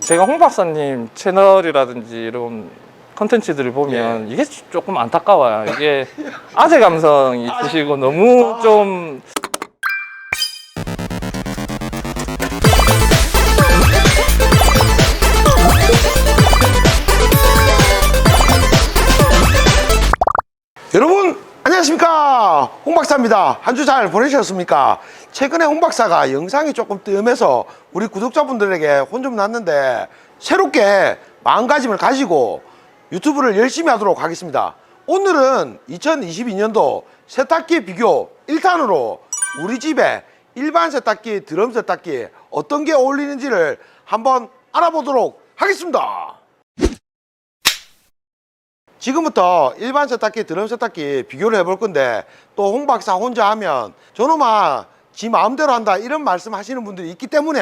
제가 홍 박사님 채널이라든지 이런 컨텐츠들을 보면 이게 조금 안타까워요. 이게 아재 감성이 있으시고 너무 좀 여러분 안녕하십니까, 홍 박사입니다. 한 주 잘 보내셨습니까? 최근에 홍 박사가 영상이 조금 뜸해서 우리 구독자분들에게 혼 좀 났는데 새롭게 마음가짐을 가지고 유튜브를 열심히 하도록 하겠습니다. 오늘은 2022년도 세탁기 비교 1탄으로 우리 집에 일반 세탁기, 드럼 세탁기 어떤 게 어울리는지를 한번 알아보도록 하겠습니다. 지금부터 일반 세탁기, 드럼 세탁기 비교를 해볼 건데, 또 홍 박사 혼자 하면 저놈아 지 마음대로 한다 이런 말씀 하시는 분들이 있기 때문에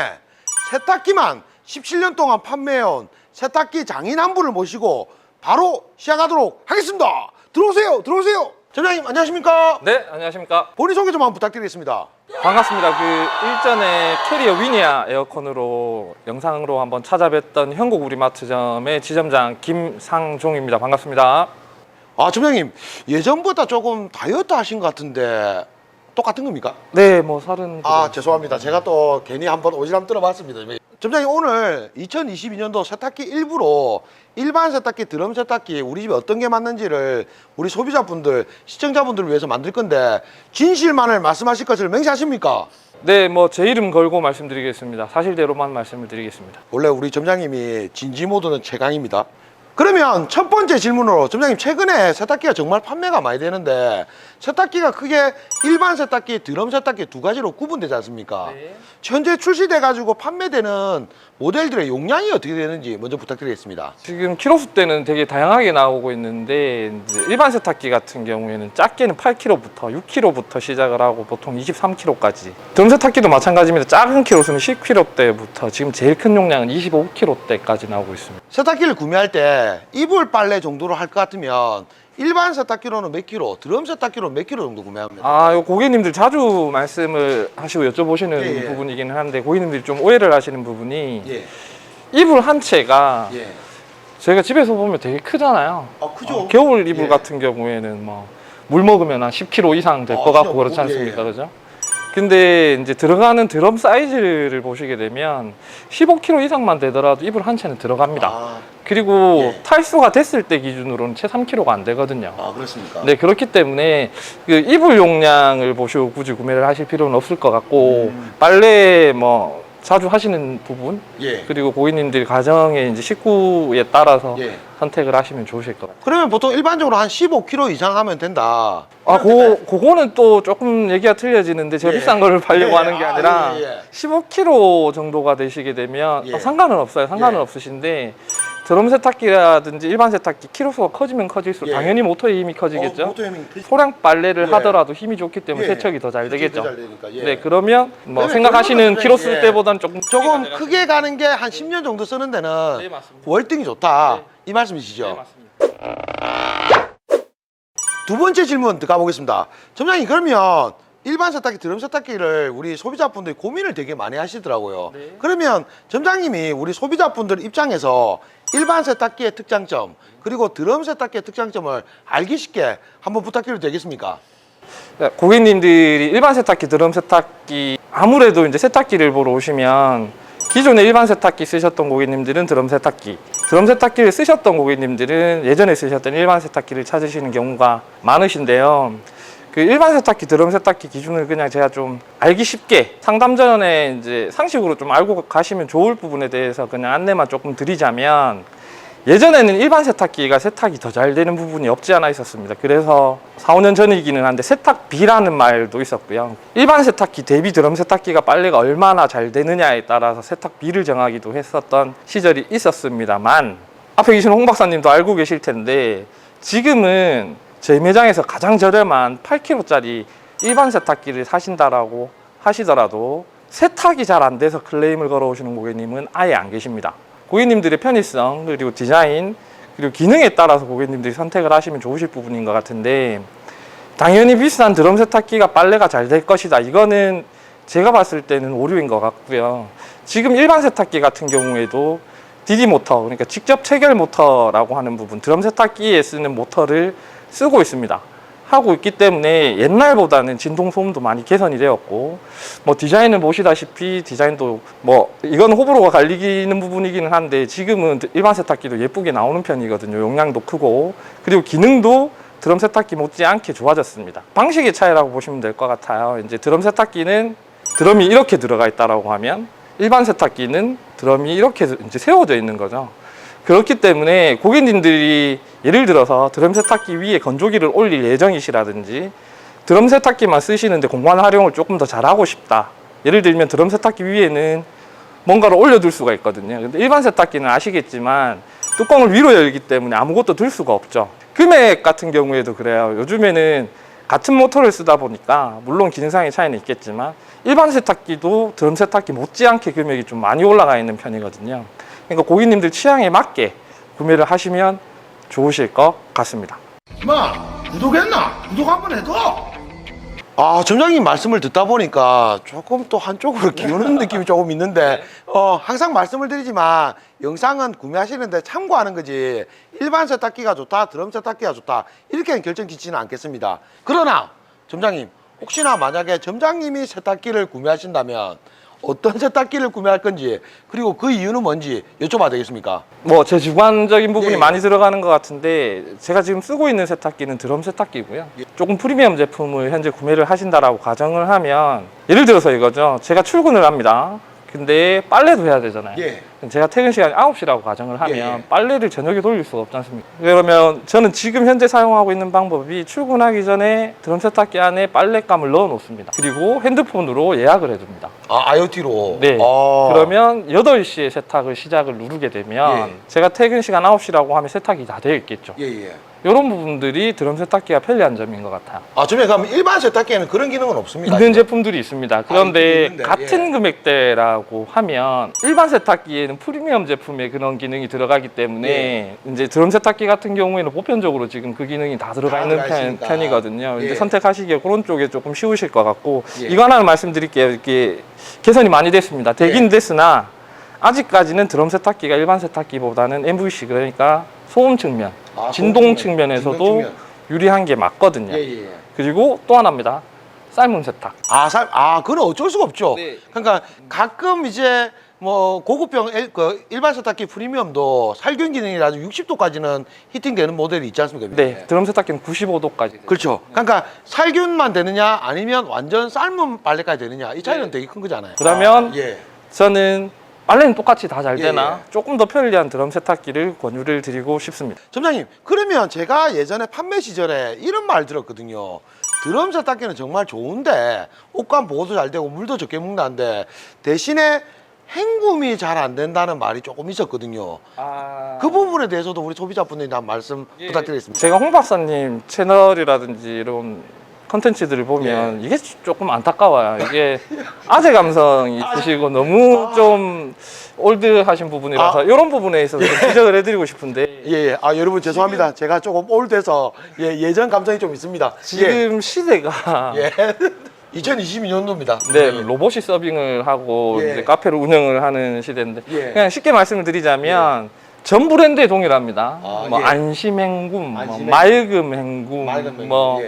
세탁기만 17년 동안 판매해온 세탁기 장인 한 분을 모시고 바로 시작하도록 하겠습니다. 들어오세요, 들어오세요. 점장님 안녕하십니까? 네, 안녕하십니까? 본인 소개 좀 한번 부탁드리겠습니다. 반갑습니다. 그 일전에 캐리어 위니아 에어컨으로 영상으로 한번 찾아뵀던 현국 우리마트점의 지점장 김상종입니다. 반갑습니다. 아, 점장님 예전보다 조금 다이어트 하신 것 같은데 똑같은 겁니까? 네, 뭐 살은 아, 죄송합니다. 제가 또 괜히 한번 오지랖 떨어봤습니다. 점장님, 오늘 2022년도 세탁기 일부로 일반 세탁기, 드럼 세탁기 우리 집에 어떤 게 맞는지를 우리 소비자분들, 시청자분들을 위해서 만들 건데 진실만을 말씀하실 것을 맹세하십니까? 네, 뭐 제 이름 걸고 말씀드리겠습니다. 사실대로만 말씀을 드리겠습니다. 원래 우리 점장님이 진지 모드는 최강입니다. 그러면 첫 번째 질문으로, 점장님 최근에 세탁기가 정말 판매가 많이 되는데 세탁기가 크게 일반 세탁기, 드럼 세탁기 두 가지로 구분되지 않습니까? 네. 현재 출시돼 가지고 판매되는 모델들의 용량이 어떻게 되는지 먼저 부탁드리겠습니다. 지금 키로수 때는 되게 다양하게 나오고 있는데, 이제 일반 세탁기 같은 경우에는 작게는 8kg부터 6kg부터 시작을 하고 보통 23kg까지. 드럼 세탁기도 마찬가지입니다. 작은 키로수는 10kg대부터 지금 제일 큰 용량은 25kg대까지 나오고 있습니다. 세탁기를 구매할 때 이불 빨래 정도로 할 것 같으면 일반 세탁기로는 몇 킬로, 드럼 세탁기로는 몇 킬로 정도 구매합니다? 아, 요 고객님들 자주 말씀을 하시고 여쭤보시는 예. 부분이기는 한데, 고객님들이 좀 오해를 하시는 부분이 예. 이불 한 채가 예. 저희가 집에서 보면 되게 크잖아요. 아, 크죠. 겨울 이불 예. 같은 경우에는 뭐 물 먹으면 한 10kg 이상 될 것 같고 진짜, 그렇지 않습니까? 예. 그죠? 근데 이제 들어가는 드럼 사이즈를 보시게 되면 15kg 이상만 되더라도 이불 한 채는 들어갑니다. 아, 그리고 예. 탈수가 됐을 때 기준으로는 채 3kg가 안 되거든요. 아, 그렇습니까? 네, 그렇기 때문에 그 이불 용량을 보시고 굳이 구매를 하실 필요는 없을 것 같고, 빨래 뭐 자주 하시는 부분, 예. 그리고 고객님들 가정의 이제 식구에 따라서 예. 선택을 하시면 좋으실 것 같아요. 그러면 보통 일반적으로 한 15kg 이상 하면 된다. 아, 그거는 또 조금 얘기가 틀려지는데, 제가 예. 비싼 거를 팔려고 예. 하는 게 아, 아니라 예, 예. 15kg 정도가 되시게 되면 예. 상관은 없어요. 상관은 예. 없으신데, 드럼 세탁기라든지 일반 세탁기 키로수가 커지면 커질수록 예. 당연히 모터의 힘이 커지겠죠. 모터 힘이 소량 빨래를 예. 하더라도 힘이 좋기 때문에 예. 세척이 더 잘 되겠죠. 잘 되니까, 예. 네, 그러면 뭐 그러면 생각하시는 그러면 키로수 예. 때보다는 조금 크게 가는 게 한 10년 정도 쓰는 데는 네, 맞습니다. 월등히 좋다. 네. 이 말씀이시죠? 네, 맞습니다. 두 번째 질문 들어가 보겠습니다. 점장님, 그러면 일반 세탁기, 드럼 세탁기를 우리 소비자분들이 고민을 되게 많이 하시더라고요. 네. 그러면 점장님이 우리 소비자분들 입장에서 일반 세탁기의 특장점, 그리고 드럼 세탁기의 특장점을 알기 쉽게 한번 부탁드려도 되겠습니까? 네, 고객님들이 일반 세탁기, 드럼 세탁기, 아무래도 이제 세탁기를 보러 오시면 기존에 일반 세탁기 쓰셨던 고객님들은 드럼 세탁기, 드럼 세탁기를 쓰셨던 고객님들은 예전에 쓰셨던 일반 세탁기를 찾으시는 경우가 많으신데요. 그 일반 세탁기, 드럼 세탁기 기준을 그냥 제가 좀 알기 쉽게 상담 전에 이제 상식으로 좀 알고 가시면 좋을 부분에 대해서 그냥 안내만 조금 드리자면, 예전에는 일반 세탁기가 세탁이 더 잘 되는 부분이 없지 않아 있었습니다. 그래서 4, 5년 전이기는 한데 세탁비라는 말도 있었고요. 일반 세탁기 대비 드럼 세탁기가 빨래가 얼마나 잘 되느냐에 따라서 세탁비를 정하기도 했었던 시절이 있었습니다만, 앞에 계신 홍 박사님도 알고 계실 텐데 지금은 제 매장에서 가장 저렴한 8kg짜리 일반 세탁기를 사신다라고 하시더라도 세탁이 잘 안 돼서 클레임을 걸어오시는 고객님은 아예 안 계십니다. 고객님들의 편의성, 그리고 디자인, 그리고 기능에 따라서 고객님들이 선택을 하시면 좋으실 부분인 것 같은데, 당연히 비싼 드럼 세탁기가 빨래가 잘 될 것이다, 이거는 제가 봤을 때는 오류인 것 같고요. 지금 일반 세탁기 같은 경우에도 DD 모터, 그러니까 직접 체결 모터라고 하는 부분, 드럼 세탁기에 쓰는 모터를 쓰고 있습니다. 하고 있기 때문에 옛날보다는 진동 소음도 많이 개선이 되었고, 뭐 디자인을 보시다시피 디자인도 뭐 이건 호불호가 갈리는 부분이기는 한데 지금은 일반 세탁기도 예쁘게 나오는 편이거든요. 용량도 크고, 그리고 기능도 드럼 세탁기 못지않게 좋아졌습니다. 방식의 차이라고 보시면 될 것 같아요. 이제 드럼 세탁기는 드럼이 이렇게 들어가 있다라고 하면 일반 세탁기는 드럼이 이렇게 이제 세워져 있는 거죠. 그렇기 때문에 고객님들이 예를 들어서 드럼 세탁기 위에 건조기를 올릴 예정이시라든지 드럼 세탁기만 쓰시는데 공간 활용을 조금 더 잘하고 싶다. 예를 들면 드럼 세탁기 위에는 뭔가를 올려둘 수가 있거든요. 근데 일반 세탁기는 아시겠지만 뚜껑을 위로 열기 때문에 아무것도 들 수가 없죠. 금액 같은 경우에도 그래요. 요즘에는 같은 모터를 쓰다 보니까 물론 기능상의 차이는 있겠지만 일반 세탁기도 드럼 세탁기 못지않게 금액이 좀 많이 올라가 있는 편이거든요. 그러니까 고객님들 취향에 맞게 구매를 하시면 좋으실 것 같습니다. 마 구독했나? 구독 한번 해도. 아, 점장님 말씀을 듣다 보니까 조금 또 한쪽으로 기우는 느낌이 조금 있는데, 항상 말씀을 드리지만 영상은 구매하시는데 참고하는 거지 일반 세탁기가 좋다, 드럼 세탁기가 좋다 이렇게는 결정 짓지는 않겠습니다. 그러나 점장님, 혹시나 만약에 점장님이 세탁기를 구매하신다면 어떤 세탁기를 구매할 건지, 그리고 그 이유는 뭔지 여쭤봐도 되겠습니까? 뭐 제 주관적인 부분이 예. 많이 들어가는 것 같은데 제가 지금 쓰고 있는 세탁기는 드럼 세탁기고요. 조금 프리미엄 제품을 현재 구매를 하신다라고 가정을 하면, 예를 들어서 이거죠. 제가 출근을 합니다. 근데 빨래도 해야 되잖아요. 예. 제가 퇴근 시간이 9시라고 가정을 하면 예. 빨래를 저녁에 돌릴 수가 없지 않습니까? 그러면 저는 지금 현재 사용하고 있는 방법이 출근하기 전에 드럼 세탁기 안에 빨랫감을 넣어 놓습니다. 그리고 핸드폰으로 예약을 해둡니다. 아, IoT로? 네. 그러면 8시에 세탁을 시작을 누르게 되면 제가 퇴근 시간 9시라고 하면 세탁이 다 되어 있겠죠. 예. 이런 부분들이 드럼 세탁기가 편리한 점인 것 같아요. 아, 점장님, 그럼 일반 세탁기에는 그런 기능은 없습니까? 있는 제품들이 있습니다. 그런데 있는데, 같은 금액대라고 하면 일반 세탁기에는 프리미엄 제품의 그런 기능이 들어가기 때문에 이제 드럼 세탁기 같은 경우에는 보편적으로 지금 그 기능이 다 들어가 있는 있으니까. 편이거든요. 예. 이제 선택하시기에 그런 쪽에 조금 쉬우실 것 같고, 예. 이거 하나는 말씀드릴게요. 이렇게 개선이 많이 됐습니다. 되긴 됐으나 아직까지는 드럼 세탁기가 일반 세탁기보다는 MVC, 그러니까 소음 측면, 진동 측면에서도 진동 측면. 유리한 게 맞거든요. 그리고 또 하나입니다. 삶은 세탁. 그건 어쩔 수가 없죠. 네. 그러니까 가끔 이제 뭐 고급형 일반 세탁기 프리미엄도 살균 기능이라도 60도까지는 히팅되는 모델이 있지 않습니까? 네, 드럼 세탁기는 95도까지. 그렇죠. 그러니까 살균만 되느냐 아니면 완전 삶은 빨래까지 되느냐 이 차이는 되게 큰 거잖아요. 그러면 예. 저는 빨래는 똑같이 다 잘 예, 되나 조금 더 편리한 드럼 세탁기를 권유를 드리고 싶습니다. 점장님, 그러면 제가 예전에 판매 시절에 이런 말 들었거든요. 드럼 세탁기는 정말 좋은데 옷감 보호도 잘 되고 물도 적게 먹는다는데 대신에 헹굼이 잘 안 된다는 말이 조금 있었거든요. 그 부분에 대해서도 우리 소비자분들이 한 말씀 부탁드리겠습니다. 제가 홍 박사님 채널이라든지 이런 컨텐츠들을 보면 이게 조금 안타까워요. 이게 아재 감성이 있으시고 너무 좀 올드하신 부분이라서 이런 부분에 있어서 좀 지적을 해드리고 싶은데, 예. 여러분 죄송합니다. 제가 조금 올드해서 예전 감성이 좀 있습니다. 지금 시대가 2022년도입니다. 네, 로봇이 서빙을 하고 이제 카페를 운영을 하는 시대인데, 그냥 쉽게 말씀을 드리자면 전 브랜드에 동일합니다. 뭐 안심행굼, 뭐 맑음행굼, 뭐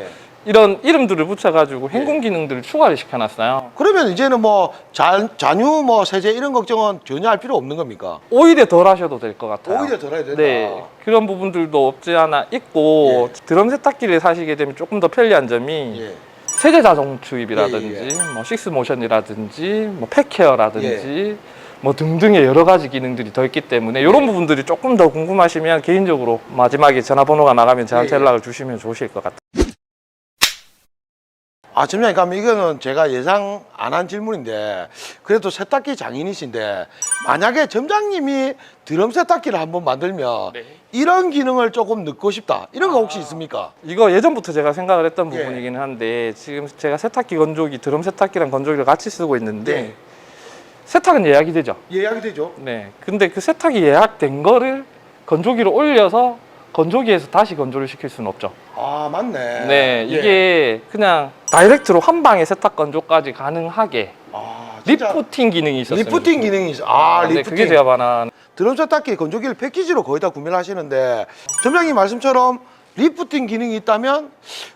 이런 이름들을 붙여가지고 행굼 기능들을 추가를 시켜놨어요. 그러면 이제는 뭐 잔유 뭐 세제 이런 걱정은 전혀 할 필요 없는 겁니까? 오히려 덜 하셔도 될 것 같아요. 오히려 덜 해야 된다. 네, 그런 부분들도 없지 않아 있고, 드럼 세탁기를 사시게 되면 조금 더 편리한 점이 세제 자동 투입이라든지 뭐 식스 모션이라든지 뭐 팩케어라든지 뭐 등등의 여러 가지 기능들이 더 있기 때문에 이런 부분들이 조금 더 궁금하시면 개인적으로 마지막에 전화번호가 나가면 저한테 연락을 주시면 좋으실 것 같아요. 점장님, 그럼 이거는 제가 예상 안 한 질문인데 그래도 세탁기 장인이신데 만약에 점장님이 드럼 세탁기를 한번 만들면 이런 기능을 조금 넣고 싶다 이런 거 혹시 있습니까? 이거 예전부터 제가 생각을 했던 부분이긴 한데, 지금 제가 세탁기 건조기, 드럼 세탁기랑 건조기를 같이 쓰고 있는데 세탁은 예약이 되죠. 예약이 되죠. 네. 근데 그 세탁이 예약된 거를 건조기로 올려서 건조기에서 다시 건조를 시킬 수는 없죠. 맞네. 네, 이게 그냥 다이렉트로 한 방에 세탁 건조까지 가능하게 진짜 리프팅 기능이 있었어요. 리프팅 기능이 있어. 근데 리프팅. 그게 제가 반한. 드럼 세탁기, 건조기를 패키지로 거의 다 구매를 하시는데 점장님 말씀처럼 리프팅 기능이 있다면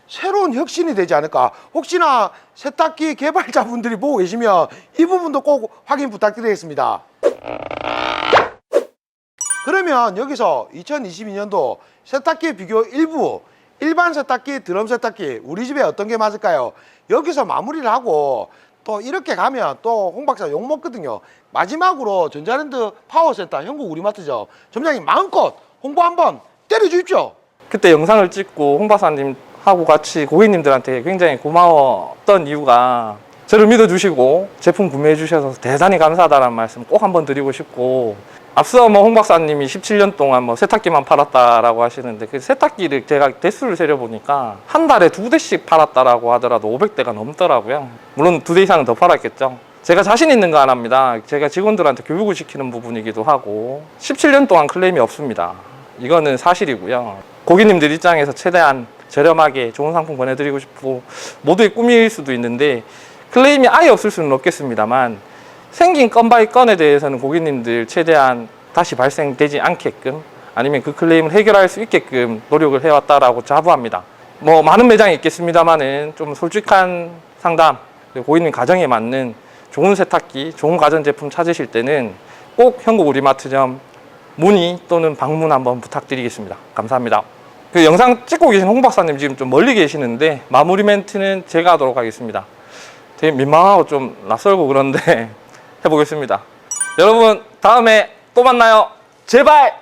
새로운 혁신이 되지 않을까. 혹시나 세탁기 개발자분들이 보고 계시면 이 부분도 꼭 확인 부탁드리겠습니다. 그러면 여기서 2022년도 세탁기 비교 일부, 일반 세탁기, 드럼 세탁기 우리 집에 어떤 게 맞을까요? 여기서 마무리를 하고 또 이렇게 가면 또 홍 박사 욕먹거든요. 마지막으로 전자랜드 파워센터 현국 우리마트죠. 점장님 마음껏 홍보 한번 때려주십시오. 그때 영상을 찍고 홍 박사님하고 같이 고객님들한테 굉장히 고마웠던 이유가 저를 믿어주시고 제품 구매해 주셔서 대단히 감사하다는 말씀 꼭 한번 드리고 싶고, 앞서 홍 박사님이 17년 동안 세탁기만 팔았다라고 하시는데 그 세탁기를 제가 대수를 세려보니까 한 달에 2대씩 팔았다라고 하더라도 500대가 넘더라고요. 물론 2대 이상은 더 팔았겠죠. 제가 자신 있는 거 안 합니다. 제가 직원들한테 교육을 시키는 부분이기도 하고 17년 동안 클레임이 없습니다. 이거는 사실이고요. 고객님들 입장에서 최대한 저렴하게 좋은 상품 보내드리고 싶고 모두의 꿈일 수도 있는데 클레임이 아예 없을 수는 없겠습니다만 생긴 건 바이 건에 대해서는 고객님들 최대한 다시 발생되지 않게끔 아니면 그 클레임을 해결할 수 있게끔 노력을 해왔다라고 자부합니다. 많은 매장이 있겠습니다만은 좀 솔직한 상담, 고객님 가정에 맞는 좋은 세탁기, 좋은 가전제품 찾으실 때는 꼭 현국 우리마트점 문의 또는 방문 한번 부탁드리겠습니다. 감사합니다. 그 영상 찍고 계신 홍 박사님 지금 좀 멀리 계시는데 마무리 멘트는 제가 하도록 하겠습니다. 되게 민망하고 좀 낯설고 그런데 해보겠습니다. 여러분 다음에 또 만나요. 제발!